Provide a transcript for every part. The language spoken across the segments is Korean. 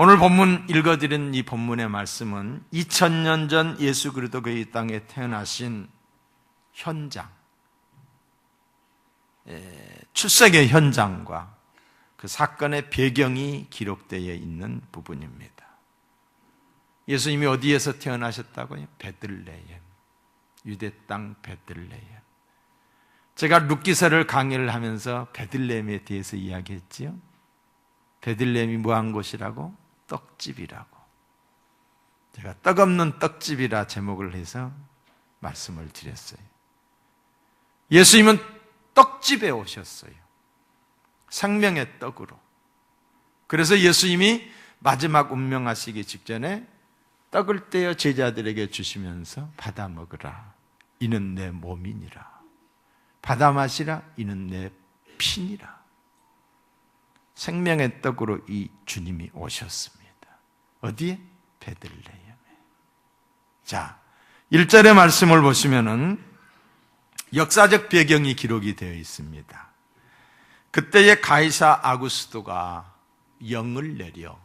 오늘 본문 읽어드린 이 본문의 말씀은 2000년 전 예수 그리스도가 이 땅에 태어나신 현장, 출생의 현장과 그 사건의 배경이 기록되어 있는 부분입니다. 예수님이 어디에서 태어나셨다고요? 베들레헴, 유대 땅 베들레헴. 제가 룻기서를 강의를 하면서 베들레헴에 대해서 이야기했지요. 베들레헴이 뭐한 곳이라고? 떡집이라고. 제가 떡 없는 떡집이라 제목을 해서 말씀을 드렸어요. 예수님은 떡집에 오셨어요. 생명의 떡으로. 그래서 예수님이 마지막 운명하시기 직전에 떡을 떼어 제자들에게 주시면서 받아 먹으라. 이는 내 몸이니라. 받아 마시라. 이는 내 피니라. 생명의 떡으로 이 주님이 오셨습니다. 어디에? 베들레헴에. 자, 1절의 말씀을 보시면은 역사적 배경이 기록이 되어 있습니다. 그때의 가이사 아구스토가 영을 내려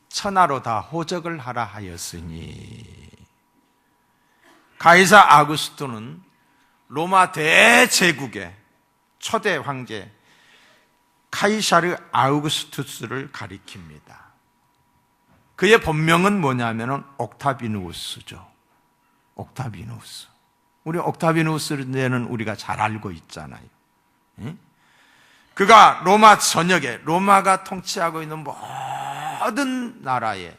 천하로 다 호적을 하라 하였으니, 가이사 아구스토는 로마 대제국의 초대 황제 카이사르 아우구스투스를 가리킵니다. 그의 본명은 뭐냐면은 옥타비누스죠. 옥타비누스. 우리 옥타비누스는 우리가 잘 알고 있잖아요. 그가 로마 전역에, 로마가 통치하고 있는 모든 나라에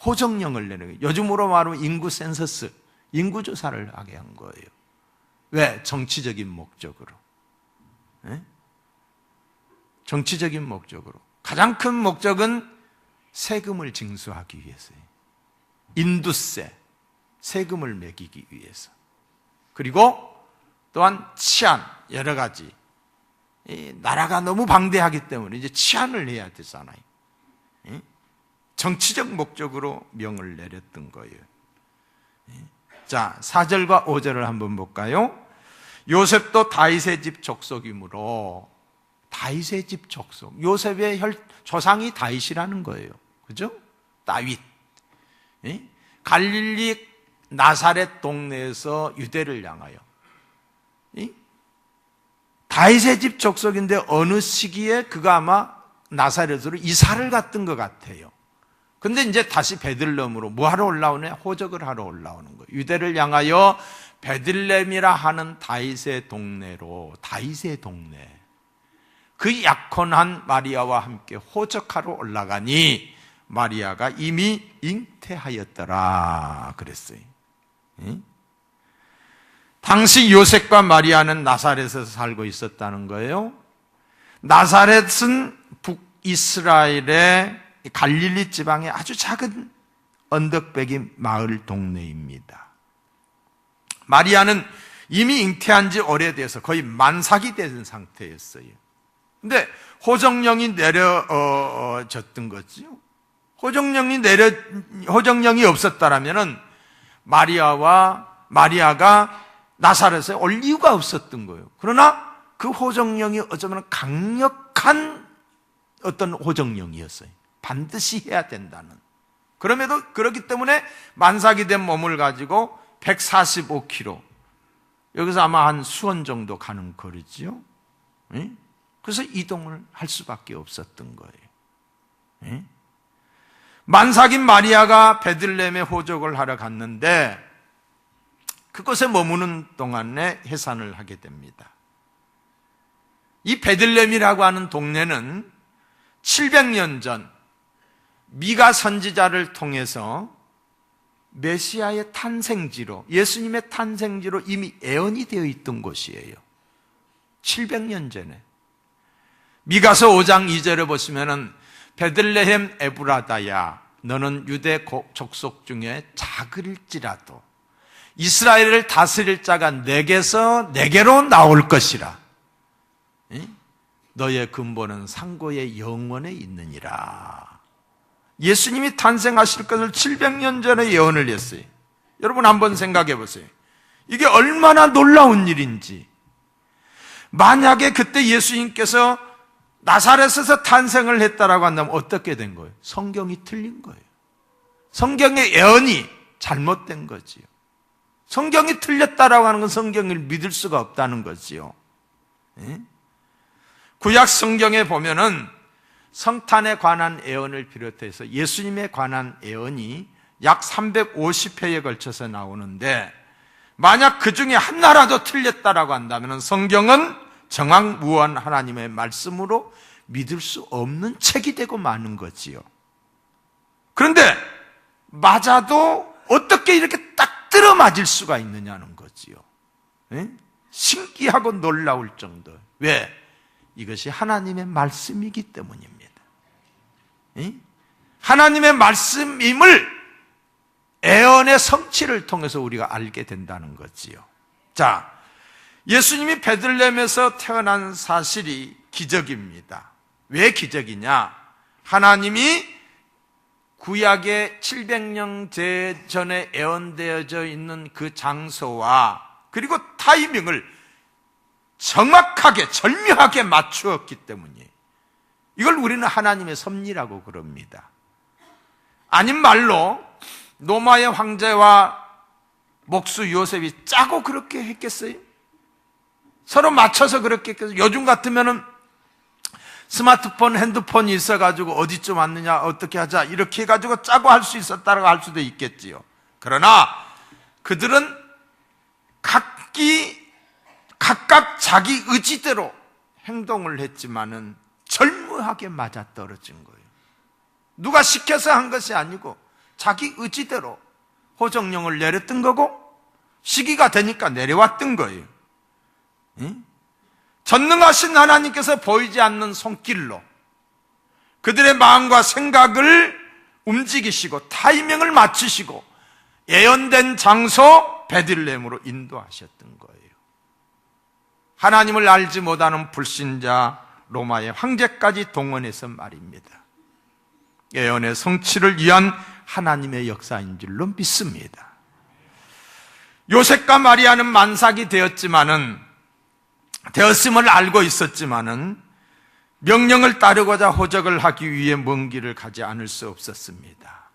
호정령을 내는 거예요. 요즘으로 말하면 인구 센서스, 인구조사를 하게 한 거예요. 왜? 정치적인 목적으로. 정치적인 목적으로. 가장 큰 목적은 세금을 징수하기 위해서예요. 인두세, 세금을 매기기 위해서. 그리고 또한 치안, 여러 가지. 이 나라가 너무 방대하기 때문에 이제 치안을 해야 되잖아요. 정치적 목적으로 명을 내렸던 거예요. 자, 4절과 5절을 한번 볼까요? 요셉도 다윗의 집 족속이므로, 다윗의 집 족속. 요셉의 조상이 다윗이라는 거예요. 그죠? 다윗. 갈릴리 나사렛 동네에서 유대를 향하여. 다윗의 집 족속인데 어느 시기에 그가 아마 나사렛으로 이사를 갔던 것 같아요. 근데 이제 다시 베들레헴으로 뭐 하러 올라오네? 호적을 하러 올라오는 거예요. 유대를 향하여 베들레헴이라 하는 다윗의 동네로, 다윗의 동네. 그 약혼한 마리아와 함께 호적하러 올라가니 마리아가 이미 잉태하였더라 그랬어요. 당시 요셉과 마리아는 나사렛에서 살고 있었다는 거예요. 나사렛은 북이스라엘의 갈릴리 지방의 아주 작은 언덕배기 마을 동네입니다. 마리아는 이미 잉태한 지 오래돼서 거의 만삭이 된 상태였어요. 근데 호정령이 내려졌던 거죠. 호정령이 없었다라면은 마리아가 나사렛에 올 이유가 없었던 거예요. 그러나 그 호정령이 어쩌면 강력한 어떤 호정령이었어요. 반드시 해야 된다는. 그렇기 때문에 만삭이 된 몸을 가지고 145km, 여기서 아마 한 수원 정도 가는 거리지요. 그래서 이동을 할 수밖에 없었던 거예요. 만삭인 마리아가 베들레헴에 호적을 하러 갔는데 그곳에 머무는 동안에 해산을 하게 됩니다. 이 베들레헴이라고 하는 동네는 700년 전 미가 선지자를 통해서 메시아의 탄생지로, 예수님의 탄생지로 이미 예언이 되어 있던 곳이에요. 700년 전에. 미가서 5장 2절에 보시면은 베들레헴 에브라다야, 너는 유대 족속 중에 작을지라도 이스라엘을 다스릴 자가 내게로 나올 것이라. 너의 근본은 상고의 영원에 있느니라. 예수님이 탄생하실 것을 700년 전에 예언을 했어요. 여러분 한번 생각해 보세요. 이게 얼마나 놀라운 일인지. 만약에 그때 예수님께서 나사렛에서 탄생을 했다라고 한다면 어떻게 된 거예요? 성경이 틀린 거예요. 성경의 예언이 잘못된 거지요. 성경이 틀렸다라고 하는 건 성경을 믿을 수가 없다는 거지요. 예? 구약 성경에 보면은 성탄에 관한 예언을 비롯해서 예수님에 관한 예언이 약 350회에 걸쳐서 나오는데, 만약 그 중에 하나라도 틀렸다라고 한다면 성경은 정확무한 하나님의 말씀으로 믿을 수 없는 책이 되고 마는 거지요. 그런데 맞아도 어떻게 이렇게 딱 들어맞을 수가 있느냐는 거지요. 예? 신기하고 놀라울 정도. 왜? 이것이 하나님의 말씀이기 때문입니다. 예? 하나님의 말씀임을 예언의 성취를 통해서 우리가 알게 된다는 거지요. 자, 예수님이 베들레헴에서 태어난 사실이 기적입니다. 왜 기적이냐? 하나님이 구약의 700년 전에 예언되어져 있는 그 장소와 그리고 타이밍을 정확하게 절묘하게 맞추었기 때문이에요. 이걸 우리는 하나님의 섭리라고 그럽니다. 아닌 말로 노마의 황제와 목수 요셉이 짜고 그렇게 했겠어요? 서로 맞춰서 그렇게 했겠어요? 요즘 같으면은 스마트폰, 핸드폰이 있어가지고 어디쯤 왔느냐, 어떻게 하자, 이렇게 해가지고 짜고 할 수 있었다라고 할 수도 있겠지요. 그러나 그들은 각각 자기 의지대로 행동을 했지만은 절묘하게 맞아떨어진 거예요. 누가 시켜서 한 것이 아니고 자기 의지대로 호정령을 내렸던 거고 시기가 되니까 내려왔던 거예요. 전능하신 하나님께서 보이지 않는 손길로 그들의 마음과 생각을 움직이시고 타이밍을 맞추시고 예언된 장소 베들레헴으로 인도하셨던 거예요. 하나님을 알지 못하는 불신자 로마의 황제까지 동원해서 말입니다. 예언의 성취를 위한 하나님의 역사인 줄로 믿습니다. 요셉과 마리아는 만삭이 되었음을 알고 있었지만은 명령을 따르고자 호적을 하기 위해 먼 길을 가지 않을 수 없었습니다.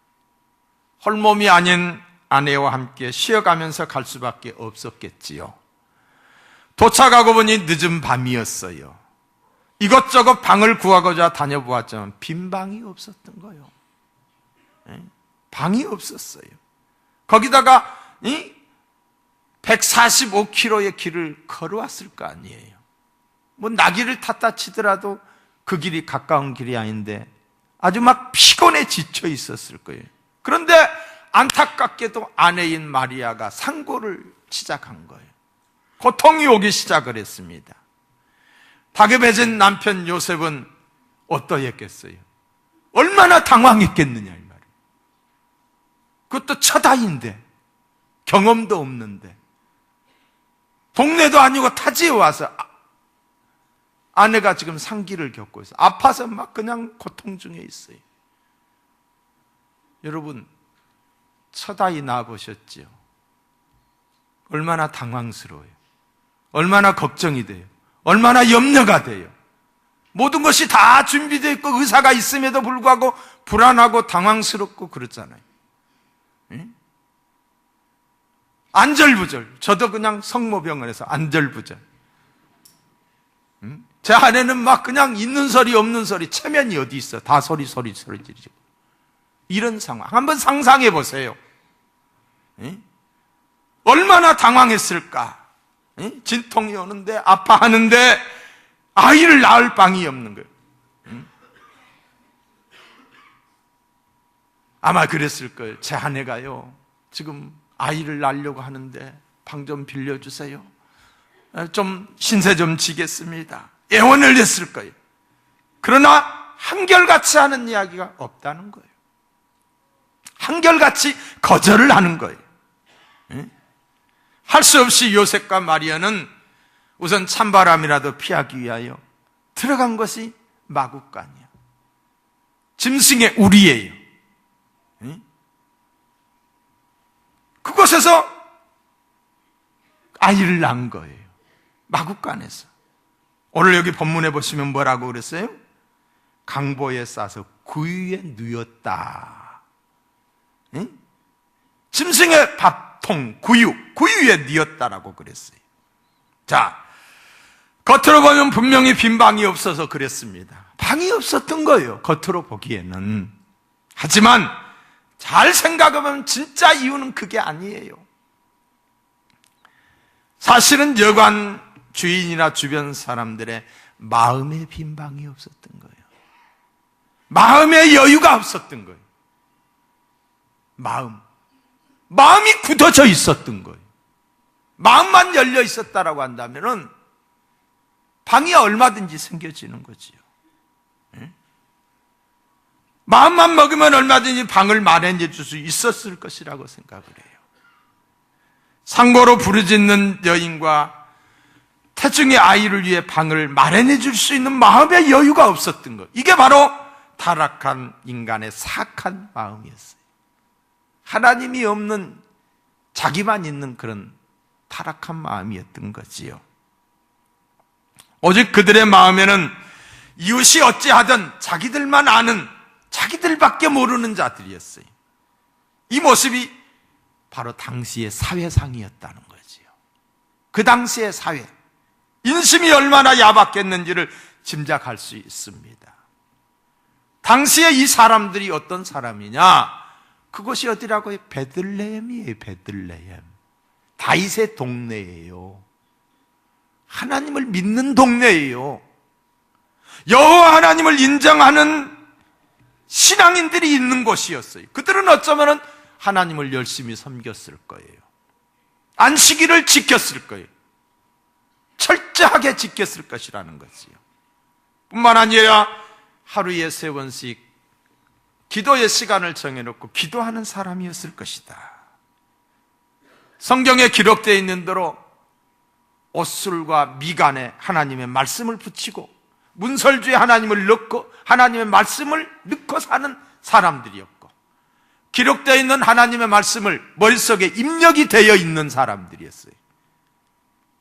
홀몸이 아닌 아내와 함께 쉬어가면서 갈 수밖에 없었겠지요. 도착하고 보니 늦은 밤이었어요. 이것저것 방을 구하고자 다녀보았지만 빈 방이 없었던 거예요. 방이 없었어요. 거기다가 145km의 길을 걸어왔을 거 아니에요. 뭐 나귀를 탔다 치더라도 그 길이 가까운 길이 아닌데 아주 막 피곤해 지쳐 있었을 거예요. 그런데 안타깝게도 아내인 마리아가 상고를 시작한 거예요. 고통이 오기 시작을 했습니다. 다급해진 남편 요셉은 어떠했겠어요? 얼마나 당황했겠느냐 이 말이에요. 그것도 첫 아이인데 경험도 없는데 동네도 아니고 타지에 와서 아내가 지금 상기를 겪고 있어요. 아파서 막 그냥 고통 중에 있어요. 여러분 첫 아이 낳아보셨지요? 얼마나 당황스러워요. 얼마나 걱정이 돼요. 얼마나 염려가 돼요. 모든 것이 다 준비되어 있고 의사가 있음에도 불구하고 불안하고 당황스럽고 그렇잖아요. 안절부절. 저도 그냥 성모병원에서 안절부절. 제 아내는 막 그냥 있는 소리 없는 소리, 체면이 어디 있어. 다 소리 지르고. 이런 상황. 한번 상상해 보세요. 얼마나 당황했을까. 진통이 오는데 아파하는데 아이를 낳을 방이 없는 거예요. 아마 그랬을 거예요. 제 아내가요 지금 아이를 낳으려고 하는데 방 좀 빌려주세요. 좀 신세 좀 지겠습니다. 애원을 했을 거예요. 그러나 한결같이 하는 이야기가 없다는 거예요. 한결같이 거절을 하는 거예요. 할 수 없이 요셉과 마리아는 우선 찬바람이라도 피하기 위하여 들어간 것이 마구간이야. 짐승의 우리예요. 그곳에서 아이를 낳은 거예요. 마구간에서. 오늘 여기 본문에 보시면 뭐라고 그랬어요? 강보에 싸서 구유에 누웠다. 응? 짐승의 밥통 구유에 누웠다라고 그랬어요. 자, 겉으로 보면 분명히 빈 방이 없어서 그랬습니다. 방이 없었던 거예요, 겉으로 보기에는. 하지만 잘 생각해보면 진짜 이유는 그게 아니에요. 사실은 여관 주인이나 주변 사람들의 마음의 빈 방이 없었던 거예요. 마음의 여유가 없었던 거예요. 마음이 굳어져 있었던 거예요. 마음만 열려 있었다라고 한다면은 방이 얼마든지 생겨지는 거지요. 마음만 먹으면 얼마든지 방을 마련해 줄 수 있었을 것이라고 생각을 해요. 상고로 부르짖는 여인과 태중의 아이를 위해 방을 마련해 줄 수 있는 마음의 여유가 없었던 것. 이게 바로 타락한 인간의 사악한 마음이었어요. 하나님이 없는 자기만 있는 그런 타락한 마음이었던 거지요. 오직 그들의 마음에는 이웃이 어찌하든 자기들만 아는, 자기들밖에 모르는 자들이었어요. 이 모습이 바로 당시의 사회상이었다는 거지요. 그 당시의 사회, 인심이 얼마나 야박했는지를 짐작할 수 있습니다. 당시에 이 사람들이 어떤 사람이냐? 그것이 어디라고요? 베들레헴이에요. 베들레헴. 다윗의 동네예요. 하나님을 믿는 동네예요. 여호와 하나님을 인정하는 신앙인들이 있는 곳이었어요. 그들은 어쩌면 하나님을 열심히 섬겼을 거예요. 안식일을 지켰을 거예요. 철저하게 지켰을 것이라는 것이요. 뿐만 아니라 하루에 3번씩 기도의 시간을 정해놓고 기도하는 사람이었을 것이다. 성경에 기록되어 있는 대로 옷술과 미간에 하나님의 말씀을 붙이고 문설주에 하나님을 넣고 하나님의 말씀을 넣고 사는 사람들이었고, 기록되어 있는 하나님의 말씀을 머릿속에 입력이 되어 있는 사람들이었어요.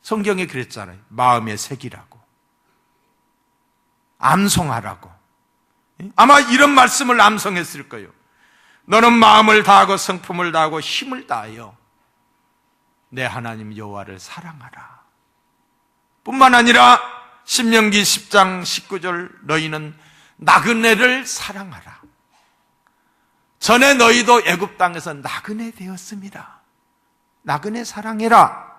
성경에 그랬잖아요. 마음에 새기라고, 암송하라고. 아마 이런 말씀을 암송했을 거예요. 너는 마음을 다하고 성품을 다하고 힘을 다하여 내 하나님 여호와를 사랑하라. 뿐만 아니라 신명기 10장 19절 너희는 나그네를 사랑하라. 전에 너희도 애굽 땅에서 나그네 되었습니다. 나그네 사랑해라.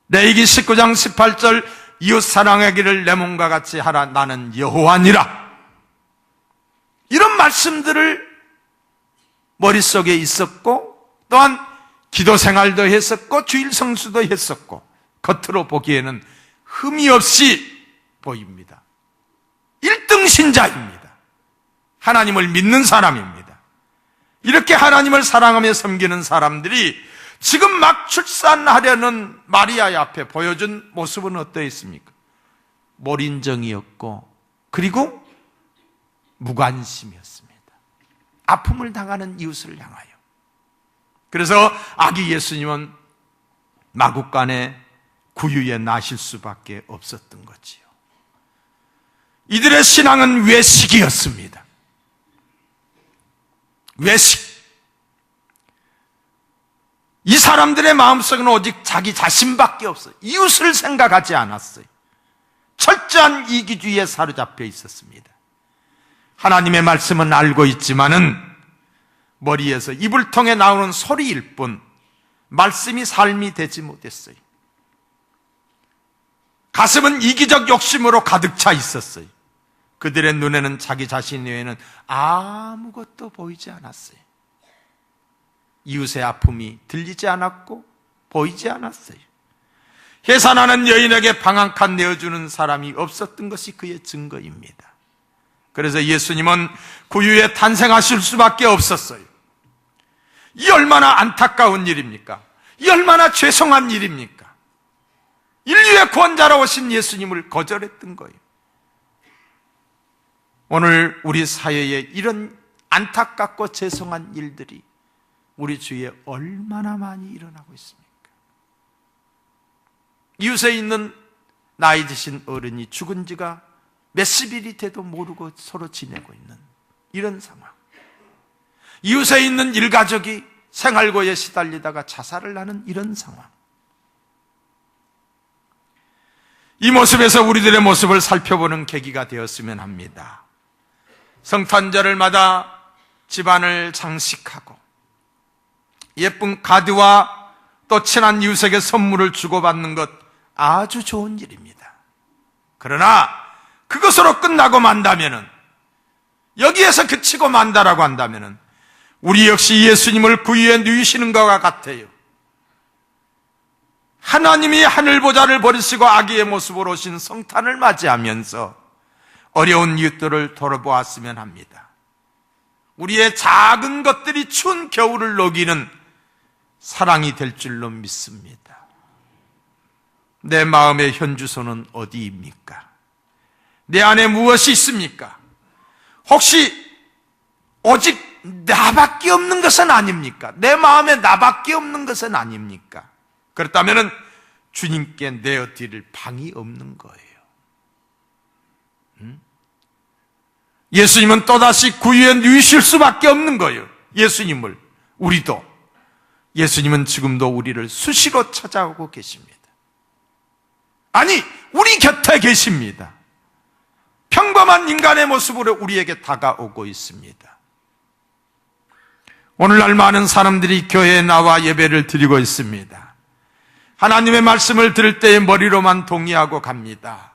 레위기 19장 18절 이웃 사랑하기를 내 몸과 같이 하라. 나는 여호와니라. 이런 말씀들을 머릿속에 있었고, 또한 기도 생활도 했었고 주일 성수도 했었고, 겉으로 보기에는 흠이 없이 보입니다. 1등 신자입니다. 하나님을 믿는 사람입니다. 이렇게 하나님을 사랑하며 섬기는 사람들이 지금 막 출산하려는 마리아 앞에 보여준 모습은 어떠했습니까? 몰인정이었고, 그리고 무관심이었습니다. 아픔을 당하는 이웃을 향하여. 그래서 아기 예수님은 마구간에 구유에 나실 수밖에 없었던 거지요. 이들의 신앙은 외식이었습니다. 외식. 이 사람들의 마음속에는 오직 자기 자신밖에 없어요. 이웃을 생각하지 않았어요. 철저한 이기주의에 사로잡혀 있었습니다. 하나님의 말씀은 알고 있지만은 머리에서 입을 통해 나오는 소리일 뿐 말씀이 삶이 되지 못했어요. 가슴은 이기적 욕심으로 가득 차 있었어요. 그들의 눈에는 자기 자신 외에는 아무것도 보이지 않았어요. 이웃의 아픔이 들리지 않았고 보이지 않았어요. 해산하는 여인에게 방 한 칸 내어주는 사람이 없었던 것이 그의 증거입니다. 그래서 예수님은 구유에 탄생하실 수밖에 없었어요. 이 얼마나 안타까운 일입니까? 이 얼마나 죄송한 일입니까? 인류의 구원자로 오신 예수님을 거절했던 거예요. 오늘 우리 사회에 이런 안타깝고 죄송한 일들이 우리 주위에 얼마나 많이 일어나고 있습니까? 이웃에 있는 나이 드신 어른이 죽은 지가 몇십일이 돼도 모르고 서로 지내고 있는 이런 상황. 이웃에 있는 일가족이 생활고에 시달리다가 자살을 하는 이런 상황. 이 모습에서 우리들의 모습을 살펴보는 계기가 되었으면 합니다. 성탄절을마다 집안을 장식하고 예쁜 카드와 또 친한 이웃에게 선물을 주고받는 것 아주 좋은 일입니다. 그러나 그것으로 끝나고 만다면은, 여기에서 그치고 만다라고 한다면은 우리 역시 예수님을 부위에 누이시는 것과 같아요. 하나님이 하늘보좌를 버리시고 아기의 모습으로 오신 성탄을 맞이하면서 어려운 이웃들을 돌아보았으면 합니다. 우리의 작은 것들이 추운 겨울을 녹이는 사랑이 될 줄로 믿습니다. 내 마음의 현주소는 어디입니까? 내 안에 무엇이 있습니까? 혹시 오직 나밖에 없는 것은 아닙니까? 내 마음에 나밖에 없는 것은 아닙니까? 그렇다면 주님께 내어드릴 방이 없는 거예요. 예수님은 또다시 구유에 누이실 수밖에 없는 거예요. 예수님을, 우리도. 예수님은 지금도 우리를 수시로 찾아오고 계십니다. 아니, 우리 곁에 계십니다. 평범한 인간의 모습으로 우리에게 다가오고 있습니다. 오늘날 많은 사람들이 교회에 나와 예배를 드리고 있습니다. 하나님의 말씀을 들을 때에 머리로만 동의하고 갑니다.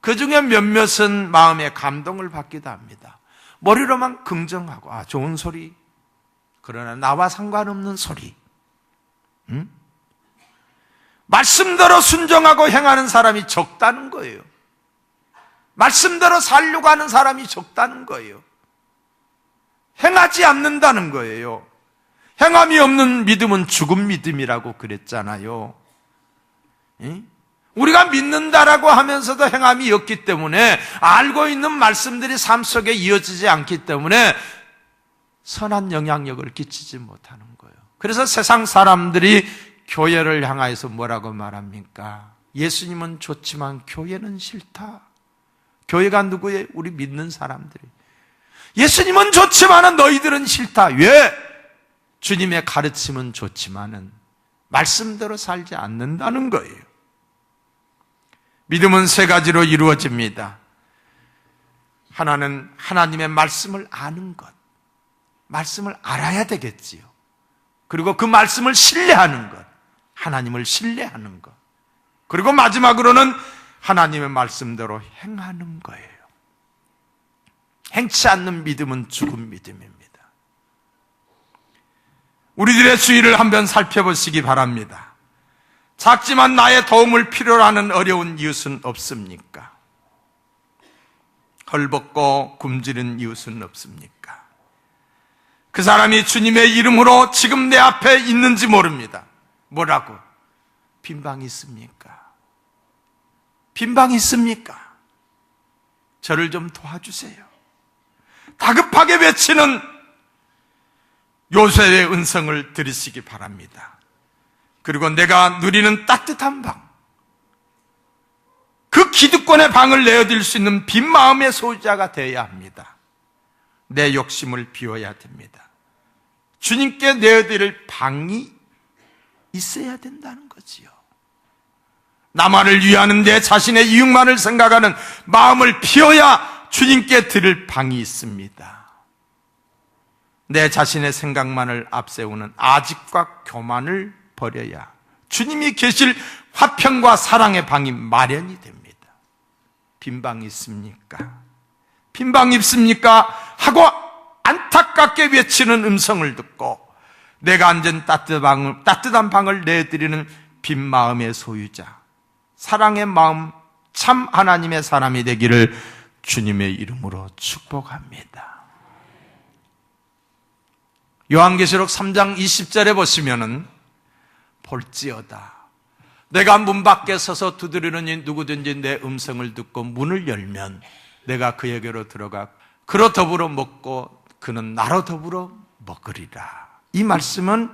그 중에 몇몇은 마음에 감동을 받기도 합니다. 머리로만 긍정하고, 좋은 소리. 그러나 나와 상관없는 소리. 말씀대로 순종하고 행하는 사람이 적다는 거예요. 말씀대로 살려고 하는 사람이 적다는 거예요. 행하지 않는다는 거예요. 행함이 없는 믿음은 죽은 믿음이라고 그랬잖아요. 우리가 믿는다라고 하면서도 행함이 없기 때문에, 알고 있는 말씀들이 삶 속에 이어지지 않기 때문에 선한 영향력을 끼치지 못하는 거예요. 그래서 세상 사람들이 교회를 향하여서 뭐라고 말합니까? 예수님은 좋지만 교회는 싫다. 교회가 누구예요? 우리 믿는 사람들이. 예수님은 좋지만 너희들은 싫다. 왜? 주님의 가르침은 좋지만은 말씀대로 살지 않는다는 거예요. 믿음은 세 가지로 이루어집니다. 하나는 하나님의 말씀을 아는 것. 말씀을 알아야 되겠지요. 그리고 그 말씀을 신뢰하는 것. 하나님을 신뢰하는 것. 그리고 마지막으로는 하나님의 말씀대로 행하는 거예요. 행치 않는 믿음은 죽은 믿음입니다. 우리들의 주위를 한번 살펴보시기 바랍니다. 작지만 나의 도움을 필요로 하는 어려운 이웃은 없습니까? 헐벗고 굶주린 이웃은 없습니까? 그 사람이 주님의 이름으로 지금 내 앞에 있는지 모릅니다. 뭐라고? 빈방이 있습니까? 빈방이 있습니까? 저를 좀 도와주세요. 다급하게 외치는 요셉의 음성을 들으시기 바랍니다. 그리고 내가 누리는 따뜻한 방, 그 기득권의 방을 내어드릴 수 있는 빈 마음의 소유자가 되어야 합니다. 내 욕심을 비워야 됩니다. 주님께 내어드릴 방이 있어야 된다는 거지요. 나만을 위하는 내 자신의 이익만을 생각하는 마음을 비워야 주님께 드릴 방이 있습니다. 내 자신의 생각만을 앞세우는 아집과 교만을 버려야 주님이 계실 화평과 사랑의 방이 마련이 됩니다. 빈방이 있습니까? 빈방이 있습니까? 하고 안타깝게 외치는 음성을 듣고 내가 앉은 따뜻한 방을 내드리는 빈 마음의 소유자, 사랑의 마음, 참 하나님의 사람이 되기를 주님의 이름으로 축복합니다. 요한계시록 3장 20절에 보시면은 볼지어다 내가 문 밖에 서서 두드리는 누구든지 내 음성을 듣고 문을 열면 내가 그에게로 들어가 그로 더불어 먹고 그는 나로 더불어 먹으리라. 이 말씀은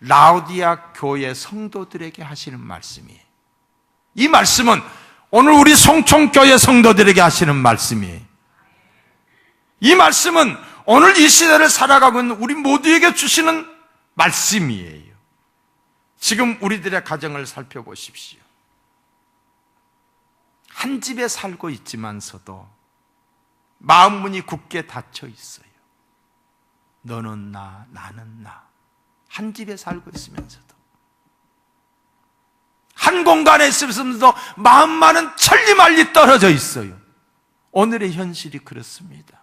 라오디아 교회 성도들에게 하시는 말씀이에요. 이 말씀은 오늘 우리 송총교회 성도들에게 하시는 말씀이에요. 이 말씀은 오늘 이 시대를 살아가고 있는 우리 모두에게 주시는 말씀이에요. 지금 우리들의 가정을 살펴보십시오. 한 집에 살고 있지만서도 마음 문이 굳게 닫혀 있어요. 너는 나, 나는 나. 한 집에 살고 있으면서도, 한 공간에 있으면서도 마음만은 천리말리 떨어져 있어요. 오늘의 현실이 그렇습니다.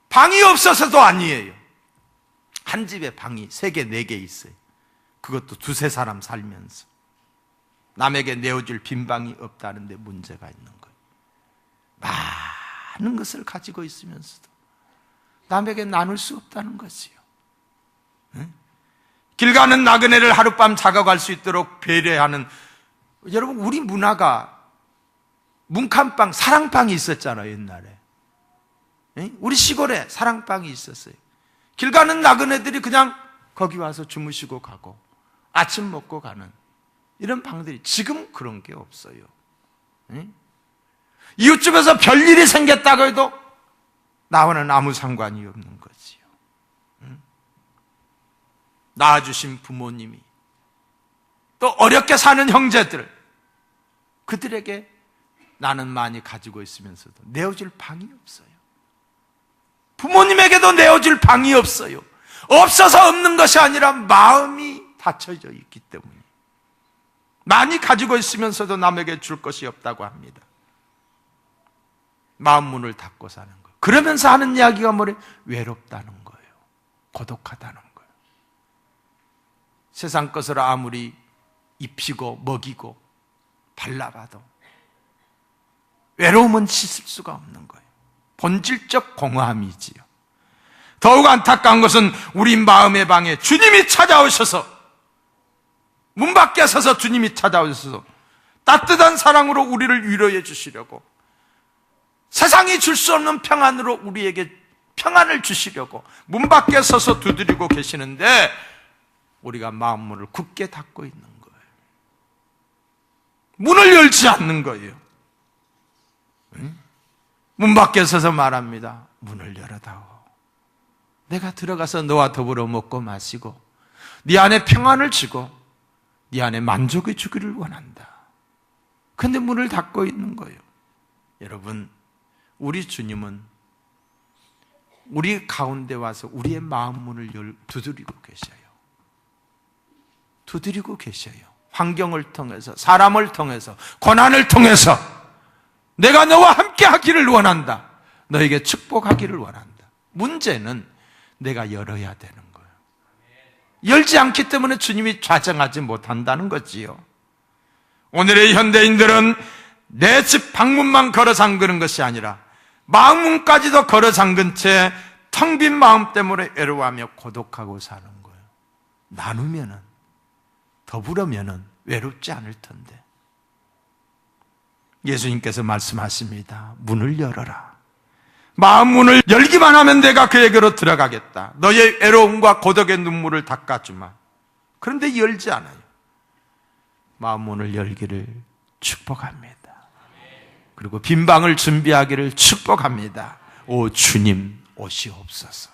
방이 없어서도 아니에요. 한 집에 방이 3개, 4개 있어요. 그것도 2-3 사람 살면서 남에게 내어줄 빈 방이 없다는 데 문제가 있는 거예요. 많은 것을 가지고 있으면서도 남에게 나눌 수 없다는 것이요. 길 가는 나그네를 하룻밤 작아갈 수 있도록 배려하는, 여러분, 우리 문화가 문칸방, 사랑방이 있었잖아요, 옛날에. 우리 시골에 사랑방이 있었어요. 길 가는 나그네들이 그냥 거기 와서 주무시고 가고 아침 먹고 가는 이런 방들이, 지금 그런 게 없어요. 이웃집에서 별일이 생겼다고 해도 나와는 아무 상관이 없는 거지요. 낳아주신 부모님이, 또 어렵게 사는 형제들, 그들에게 나는 많이 가지고 있으면서도 내어줄 방이 없어요. 부모님에게도 내어줄 방이 없어요. 없어서 없는 것이 아니라 마음이 닫혀져 있기 때문에, 많이 가지고 있으면서도 남에게 줄 것이 없다고 합니다. 마음 문을 닫고 사는 거예요. 그러면서 하는 이야기가 뭐래? 외롭다는 거예요. 고독하다는 거예요. 세상 것을 아무리 입히고 먹이고 발라봐도 외로움은 씻을 수가 없는 거예요. 본질적 공허함이지요. 더욱 안타까운 것은 우리 마음의 방에 주님이 찾아오셔서, 문 밖에 서서 주님이 찾아오셔서 따뜻한 사랑으로 우리를 위로해 주시려고, 세상이 줄 수 없는 평안으로 우리에게 평안을 주시려고 문 밖에 서서 두드리고 계시는데 우리가 마음문을 굳게 닫고 있는 거예요. 문을 열지 않는 거예요. 문 밖에 서서 말합니다. 문을 열어다오. 내가 들어가서 너와 더불어 먹고 마시고 네 안에 평안을 주고 네 안에 만족을 주기를 원한다. 그런데 문을 닫고 있는 거예요. 여러분, 우리 주님은 우리 가운데 와서 우리의 마음 문을 두드리고 계셔요. 두드리고 계셔요. 환경을 통해서, 사람을 통해서, 고난을 통해서 내가 너와 함께 하기를 원한다. 너에게 축복하기를 원한다. 문제는 내가 열어야 되는 거예요. 열지 않기 때문에 주님이 좌정하지 못한다는 거지요. 오늘의 현대인들은 내 집 방문만 걸어 잠그는 것이 아니라 마음문까지도 걸어 잠근 채 텅 빈 마음 때문에 외로워하며 고독하고 사는 거예요. 나누면은, 더불으면은 외롭지 않을 텐데. 예수님께서 말씀하십니다. 문을 열어라. 마음 문을 열기만 하면 내가 그에게로 들어가겠다. 너의 외로움과 고독의 눈물을 닦아주마. 그런데 열지 않아요. 마음 문을 열기를 축복합니다. 그리고 빈 방을 준비하기를 축복합니다. 오 주님 오시옵소서.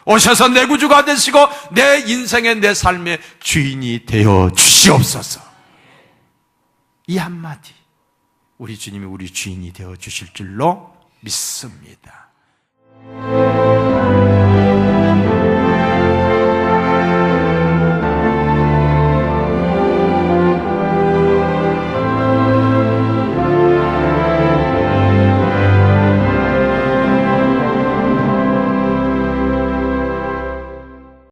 오셔서 내 구주가 되시고 내 인생의, 내 삶의 주인이 되어 주시옵소서. 이 한마디, 우리 주님이 우리 주인이 되어 주실 줄로 믿습니다.